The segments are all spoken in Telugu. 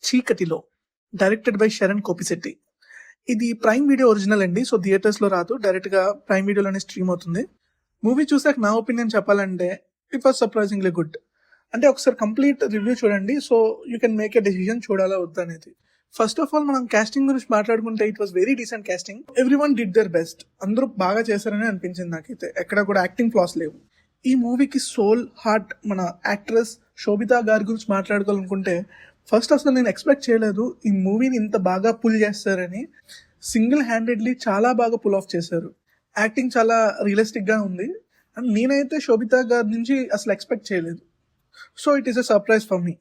చీకటిలో డైరెక్టెడ్ బై శరణ్ కోపిశెట్టి. ఇది ప్రైమ్ వీడియో ఒరిజినల్ అండి. సో థియేటర్స్ లో రాదు, డైరెక్ట్ గా ప్రైమ్ వీడియోలోనే స్ట్రీమ్ అవుతుంది. మూవీ చూసాక నా ఒపీనియన్ చెప్పాలంటే ఇట్ వాస్ సర్ప్రైజింగ్లీ గుడ్. అంటే ఒకసారి కంప్లీట్ రివ్యూ చూడండి, so you can make a decision చూడాలా వద్దా అనేది. ఫస్ట్ ఆఫ్ ఆల్ మనం కాస్టింగ్ గురించి మాట్లాడుకుంటే it was very decent casting. Everyone did their best. అందరూ బాగా చేశారని అనిపించింది నాకైతే. ఎక్కడ కూడా యాక్టింగ్ ఫ్లాస్ లేవు. ఈ మూవీకి సోల్ హార్ట్ మన యాక్ట్రెస్ శోభితా గారి గురించి మాట్లాడుకోవాలనుకుంటే, ఫస్ట్ అసలు నేను ఎక్స్పెక్ట్ చేయలేదు ఈ మూవీని ఇంత బాగా పుల్ చేస్తారని. సింగిల్ హ్యాండెడ్లీ చాలా బాగా పుల్ ఆఫ్ చేశారు. యాక్టింగ్ చాలా రియలిస్టిక్ గా ఉంది. అండ్ నేనైతే శోభితా గారి నుంచి అసలు ఎక్స్పెక్ట్ చేయలేదు. So it is a surprise for me.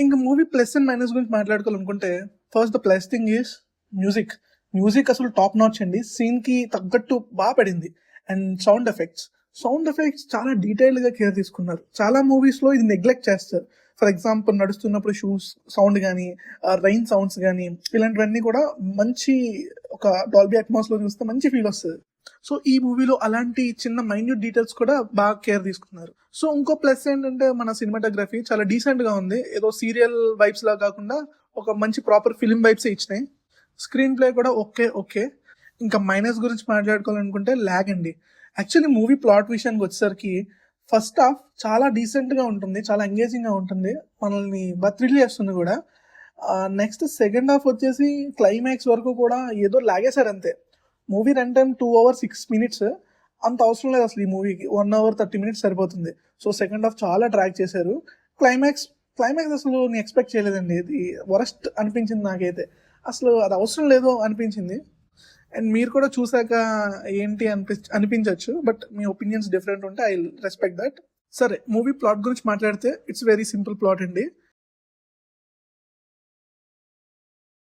ఇంకా మూవీ ప్లస్ అండ్ మైనస్ గురించి మాట్లాడుకోవాలనుకుంటే, first the plus thing is music. Music అసలు టాప్ నాచ్ అండి. సీన్ కి తగ్గట్టు బాగా పడింది. అండ్ సౌండ్ ఎఫెక్ట్స్ చాలా డీటెయిల్ గా కేర్ తీసుకున్నారు. చాలా మూవీస్ లో ఇది నెగ్లెక్ట్ చేస్తారు. ఫర్ ఎగ్జాంపుల్ నడుస్తున్నప్పుడు షూస్ సౌండ్ కానీ, రైన్ సౌండ్స్ కానీ, ఇలాంటివన్నీ కూడా మంచి ఒక డాల్బీ అట్మాస్ లో చూస్తే మంచి ఫీల్ వస్తుంది. సో ఈ మూవీలో అలాంటి చిన్న మైన్యూట్ డీటెయిల్స్ కూడా బాగా కేర్ తీసుకున్నారు. సో ఇంకో ప్లస్ ఏంటంటే మన సినిమాటోగ్రఫీ చాలా డీసెంట్ గా ఉంది. ఏదో సీరియల్ వైబ్స్ లా కాకుండా ఒక మంచి ప్రాపర్ ఫిలిం వైబ్స్ ఇచ్చినాయి. స్క్రీన్ ప్లే కూడా ఓకే. ఇంకా మైనస్ గురించి మాట్లాడుకోవాలనుకుంటే ల్యాగ్ అండి. యాక్చువల్లీ మూవీ ప్లాట్ విషయానికి వచ్చేసరికి ఫస్ట్ హాఫ్ చాలా డీసెంట్ గా ఉంటుంది, చాలా ఎంగేజింగ్ గా ఉంటుంది, మనల్ని బత్రిల్లి చేస్తుంది కూడా. నెక్స్ట్ సెకండ్ హాఫ్ వచ్చేసి క్లైమాక్స్ వరకు కూడా ఏదో లాగేశారు అంతే. Movie run time 2 hours 6 minutes. అంత అవసరం లేదు అసలు ఈ మూవీకి. 1 hour 30 minutes సరిపోతుంది. సో సెకండ్ హాఫ్ చాలా ట్రాక్ చేశారు. క్లైమాక్స్ అసలు నేను ఎక్స్పెక్ట్ చేయలేదండి. ఇది వరస్ట్ అనిపించింది నాకైతే. అసలు అది అవసరం లేదో అనిపించింది. అండ్ మీరు కూడా చూసాక ఏంటి అనిపించవచ్చు, బట్ మీ ఒపీనియన్స్ డిఫరెంట్ ఉంటే ఐ రెస్పెక్ట్ దట్. సరే, మూవీ ప్లాట్ గురించి మాట్లాడితే ఇట్స్ వెరీ సింపుల్ ప్లాట్ అండి.